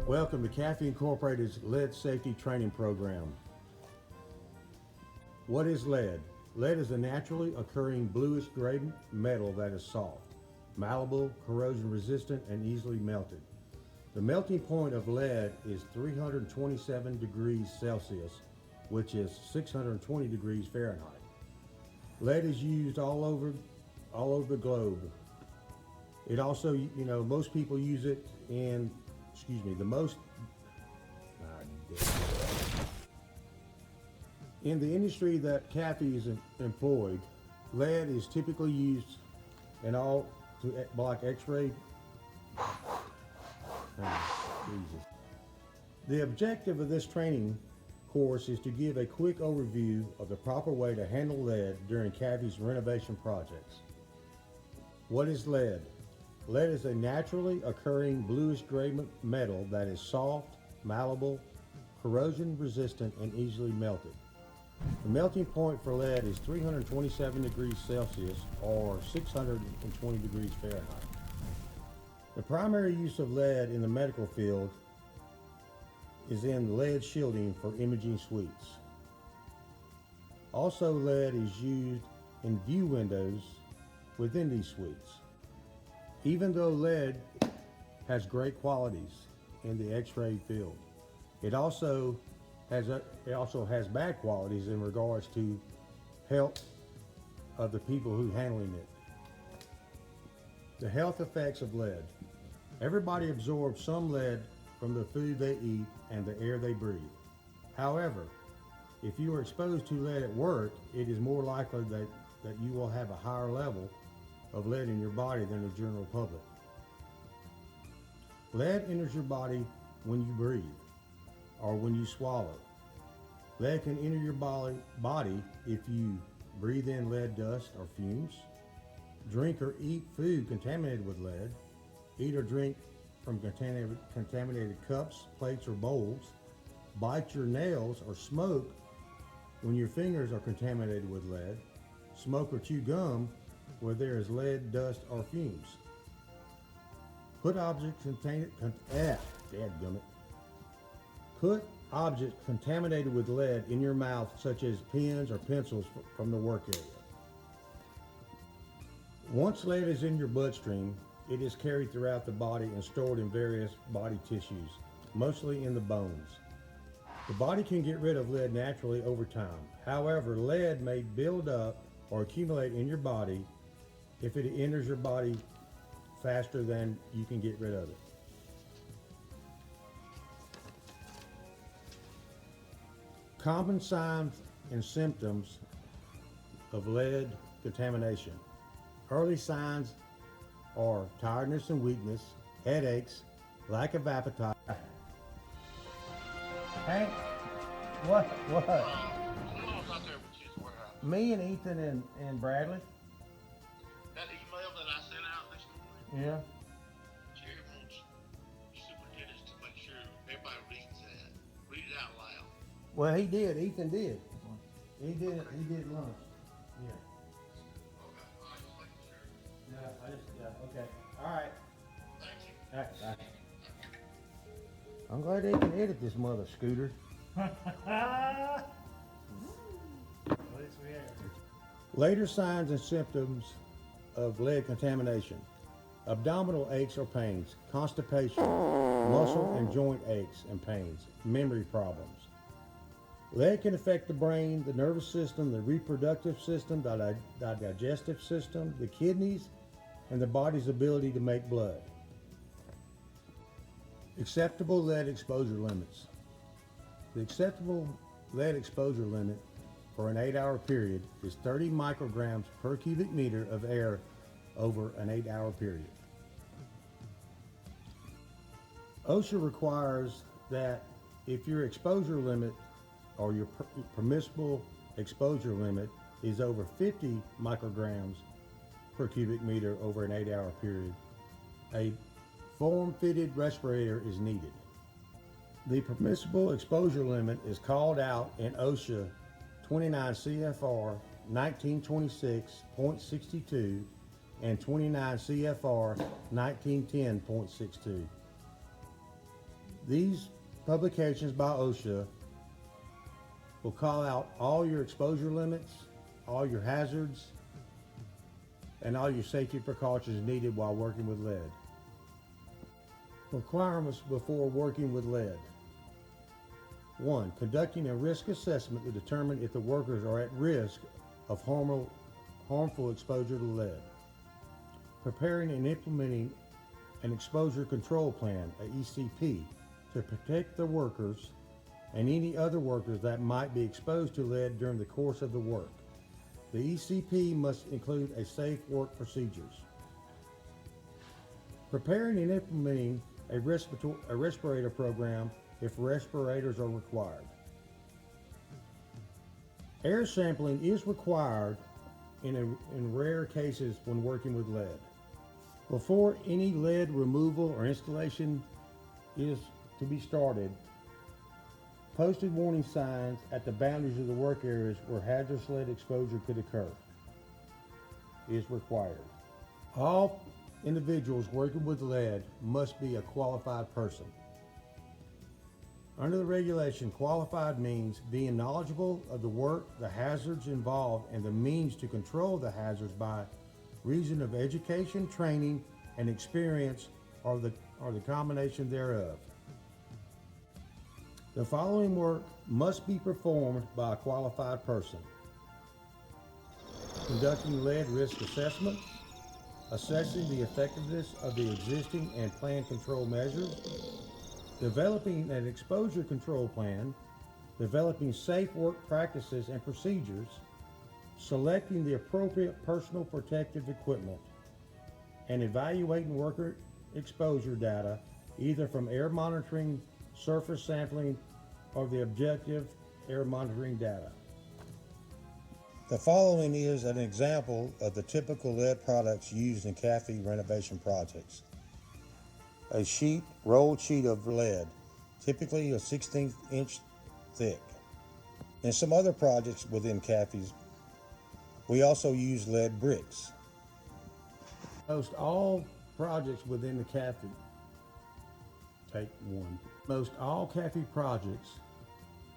Welcome to Caffey Incorporated's Lead Safety Training Program. What is lead? Lead is a naturally occurring bluish gray metal that is soft, malleable, corrosion resistant, and easily melted. The melting point of lead is 327 degrees Celsius, which is 620 degrees Fahrenheit. Lead is used all over the globe. It also, most people use it in, in the industry that Caffey is employed, lead is typically used in all to block X-ray. The objective of this training course is to give a quick overview of the proper way to handle lead during Caffey's renovation projects. What is lead? Lead is a naturally occurring bluish gray metal that is soft, malleable, corrosion resistant, and easily melted. The melting point for lead is 327 degrees Celsius or 620 degrees Fahrenheit. The primary use of lead in the medical field is in lead shielding for imaging suites. Also, lead is used in view windows within these suites. Even though lead has great qualities in the X-ray field, it also has bad qualities in regards to health of the people who are handling it. The health effects of lead. Everybody absorbs some lead from the food they eat and the air they breathe. However, if you are exposed to lead at work, it is more likely that you will have a higher level of lead in your body than the general public. Lead enters your body when you breathe or when you swallow. Lead can enter your body if you breathe in lead dust or fumes, drink or eat food contaminated with lead, eat or drink from contaminated cups, plates, or bowls, bite your nails or smoke when your fingers are contaminated with lead, smoke or chew gum where there is lead, dust, or fumes. Put objects contaminated with lead in your mouth, such as pens or pencils from the work area. Once lead is in your bloodstream, it is carried throughout the body and stored in various body tissues, mostly in the bones. The body can get rid of lead naturally over time. However, lead may build up or accumulate in your body if it enters your body faster than you can get rid of it. Common signs and symptoms of lead contamination. Early signs are tiredness and weakness, headaches, lack of appetite. Hank, what? Me and Ethan and Bradley. That email that I sent out this morning, Yeah. Jerry wants superintendents to make sure everybody reads that. Read it out loud. Well, he did. Ethan did. He did lunch. Yeah. Okay, I just making sure. Okay. All right. Thank you. All right, bye. I'm glad they can edit this mother scooter. Later signs and symptoms of lead contamination. Abdominal aches or pains, constipation, muscle and joint aches and pains, memory problems. Lead can affect the brain, the nervous system, the reproductive system, the digestive system, the kidneys, and the body's ability to make blood. Acceptable lead exposure limits. The acceptable lead exposure limit for an 8-hour period is 30 micrograms per cubic meter of air over an 8-hour period. OSHA requires that if your exposure limit or your permissible exposure limit is over 50 micrograms per cubic meter over an 8-hour period, a form-fitted respirator is needed. The permissible exposure limit is called out in OSHA 29 CFR 1926.62 and 29 CFR 1910.62. These publications by OSHA will call out all your exposure limits, all your hazards, and all your safety precautions needed while working with lead. Requirements before working with lead. 1. Conducting a risk assessment to determine if the workers are at risk of harmful exposure to lead. Preparing and implementing an exposure control plan, a ECP, to protect the workers and any other workers that might be exposed to lead during the course of the work. The ECP must include a safe work procedures. Preparing and implementing a respirator program if respirators are required. Air sampling is required in rare cases when working with lead. Before any lead removal or installation is to be started, posted warning signs at the boundaries of the work areas where hazardous lead exposure could occur is required. All individuals working with lead must be a qualified person. Under the regulation, qualified means being knowledgeable of the work, the hazards involved, and the means to control the hazards by reason of education, training, and experience, or the combination thereof. The following work must be performed by a qualified person: conducting lead risk assessment, assessing the effectiveness of the existing and planned control measures, developing an exposure control plan, developing safe work practices and procedures, selecting the appropriate personal protective equipment, and evaluating worker exposure data either from air monitoring, surface sampling, or the objective air monitoring data. The following is an example of the typical lead products used in Caffey renovation projects. A rolled sheet of lead, typically a 1/16 inch thick. In some other projects within Caffey's, we also use lead bricks. Most all projects within the Caffey, take one. Most all Caffey projects,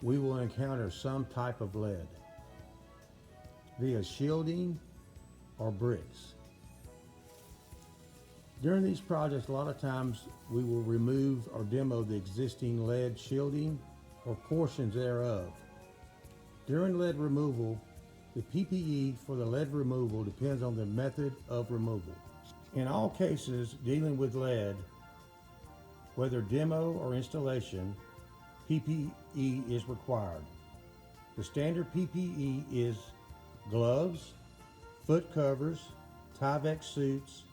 we will encounter some type of lead via shielding or bricks. During these projects, a lot of times we will remove or demo the existing lead shielding or portions thereof. During lead removal, the PPE for the lead removal depends on the method of removal. In all cases dealing with lead, whether demo or installation, PPE is required. The standard PPE is gloves, foot covers, Tyvek suits,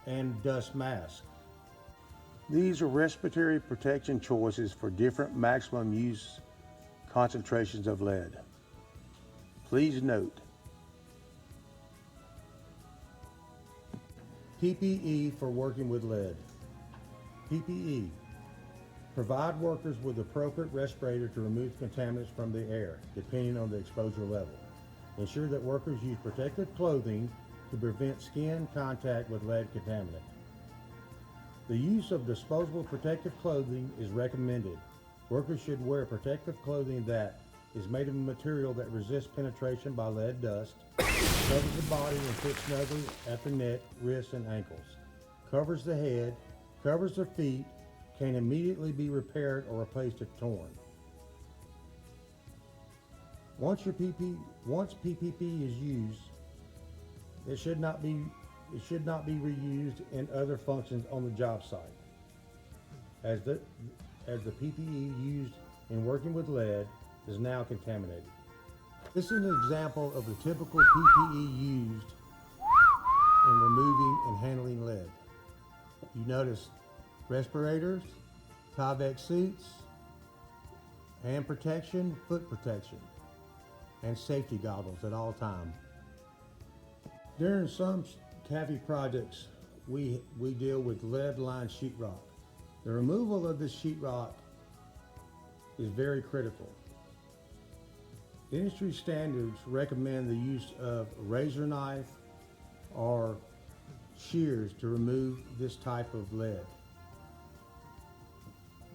and dust masks. These are respiratory protection choices for different maximum use concentrations of lead. Please note, PPE for working with lead. PPE. Provide workers with appropriate respirator to remove contaminants from the air, depending on the exposure level. Ensure that workers use protective clothing to prevent skin contact with lead contaminant. The use of disposable protective clothing is recommended. Workers should wear protective clothing that is made of a material that resists penetration by lead dust, covers the body and fits snugly at the neck, wrists, and ankles, covers the head, covers the feet, can immediately be repaired or replaced if torn. Once PPE is used, it should not be reused in other functions on the job site, as the PPE used in working with lead is now contaminated. This is an example of the typical PPE used in removing and handling lead. You notice respirators, Tyvek suits, hand protection, foot protection, and safety goggles at all times. During some Caffey projects, we deal with lead-lined sheetrock. The removal of this sheetrock is very critical. Industry standards recommend the use of a razor knife or shears to remove this type of lead.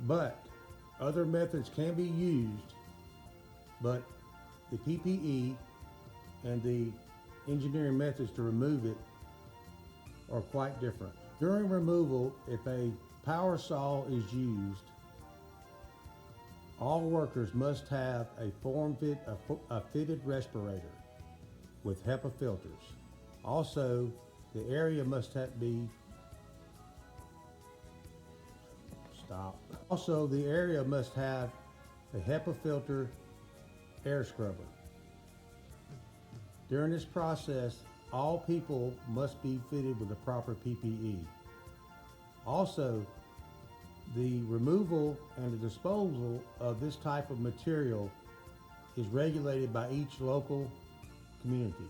But other methods can be used, but the PPE and the engineering methods to remove it are quite different. During removal, if a power saw is used, all workers must have a fitted respirator with HEPA filters. Also, the area must Also, the area must have a HEPA filter air scrubber. During this process, all people must be fitted with the proper PPE. Also, the removal and the disposal of this type of material is regulated by each local community.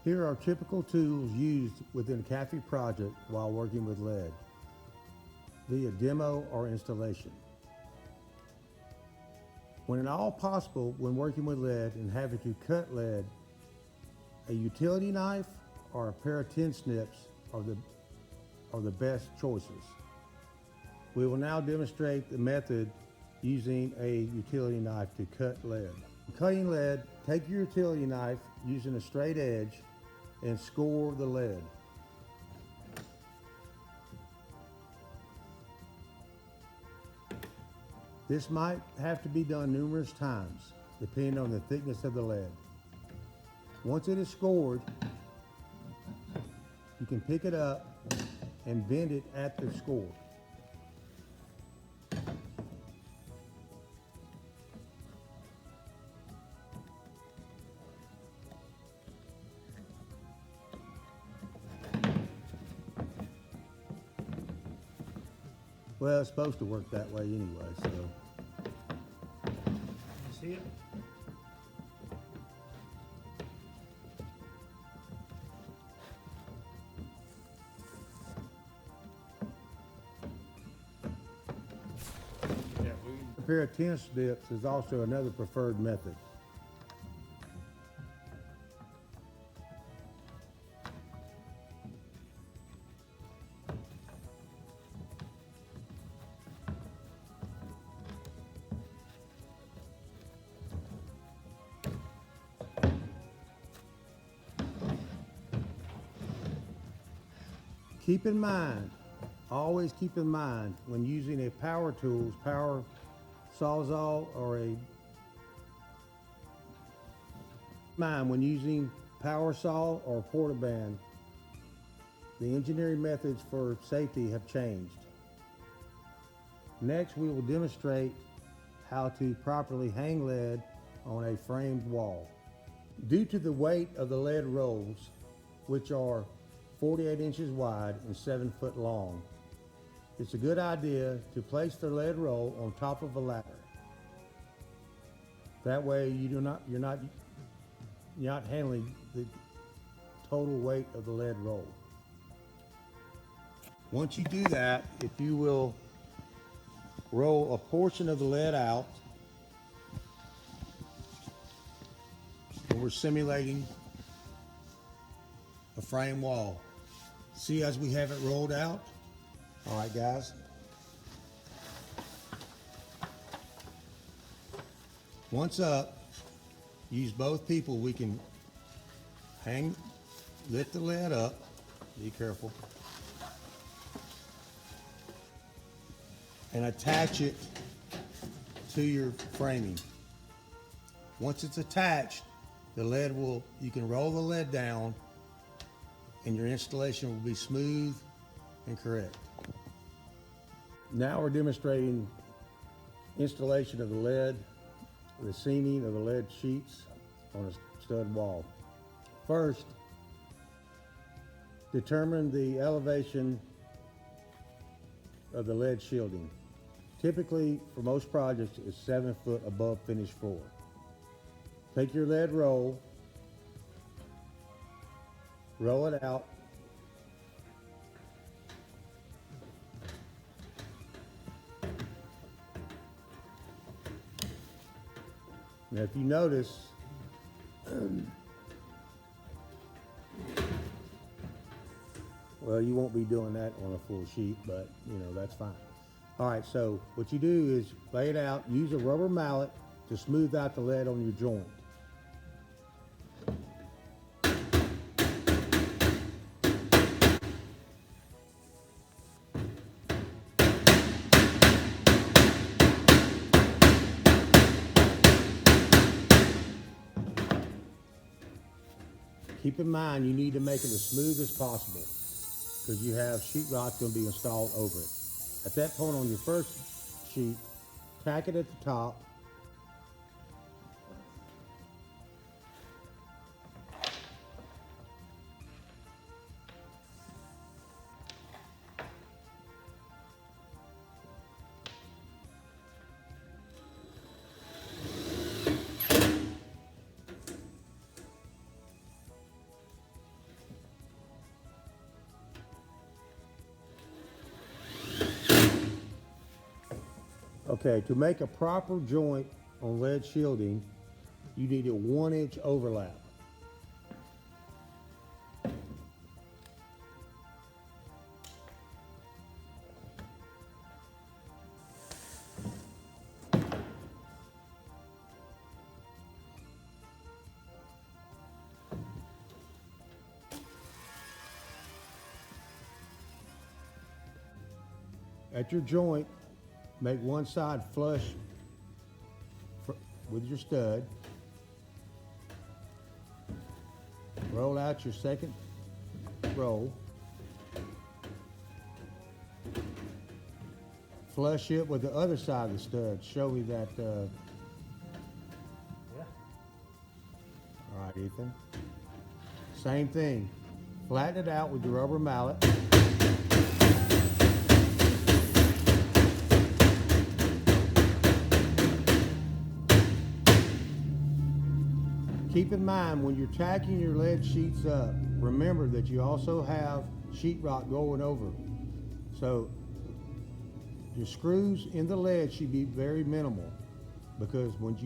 Here are typical tools used within a Caffey project while working with lead via demo or installation. When at all possible, when working with lead and having to cut lead, a utility knife or a pair of tin snips are the best choices. We will now demonstrate the method using a utility knife to cut lead. Cutting lead, take your utility knife using a straight edge and score the lead. This might have to be done numerous times, depending on the thickness of the lead. Once it is scored, you can pick it up and bend it at the score. Well, it's supposed to work that way anyway, so. You see it? Yeah, A pair of tin snips is also another preferred method. Keep in mind, always keep in mind when using a power tools, power sawzall when using power saw or portaband, the engineering methods for safety have changed. Next, we will demonstrate how to properly hang lead on a framed wall. Due to the weight of the lead rolls, which are 48 inches wide and 7 foot long, it's a good idea to place the lead roll on top of a ladder. That way you're not handling the total weight of the lead roll. Once you do that, if you will roll a portion of the lead out, and we're simulating a frame wall. See as we have it rolled out? All right, guys. Once up, use both people. We can lift the lead up. Be careful. And attach it to your framing. Once it's attached, you can roll the lead down and your installation will be smooth and correct. Now we're demonstrating installation of the lead, the seaming of the lead sheets on a stud wall. First, determine the elevation of the lead shielding. Typically, for most projects, it's 7 foot above finished floor. Take your lead roll, roll it out, now if you notice, well, you won't be doing that on a full sheet, but that's fine. All right, so what you do is lay it out, use a rubber mallet to smooth out the lead on your joint. Keep in mind you need to make it as smooth as possible because you have sheetrock going to be installed over it. At that point on your first sheet, tack it at the top. Okay, to make a proper joint on lead shielding, you need a 1-inch overlap. At your joint, make one side flush with your stud. Roll out your second roll. Flush it with the other side of the stud. Show me that. Yeah. All right, Ethan. Same thing. Flatten it out with your rubber mallet. Keep in mind when you're tacking your lead sheets up, remember that you also have sheetrock going over. So your screws in the lead should be very minimal because once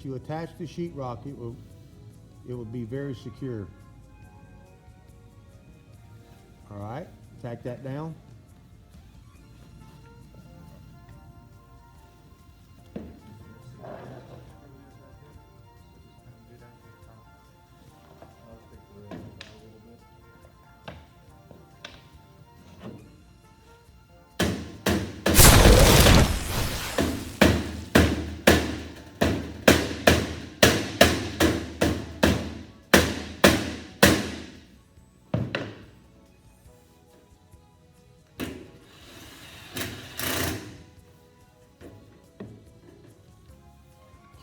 you attach the sheetrock, it will be very secure. All right, tack that down.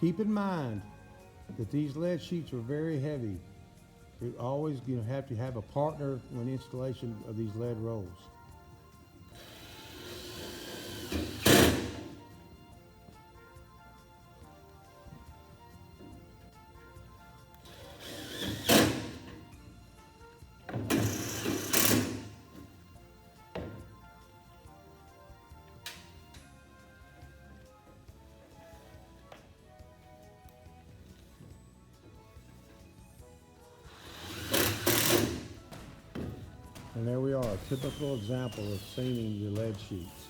Keep in mind that these lead sheets are very heavy. You're always going to have a partner when installation of these lead rolls. And there we are, a typical example of seaming your lead sheets.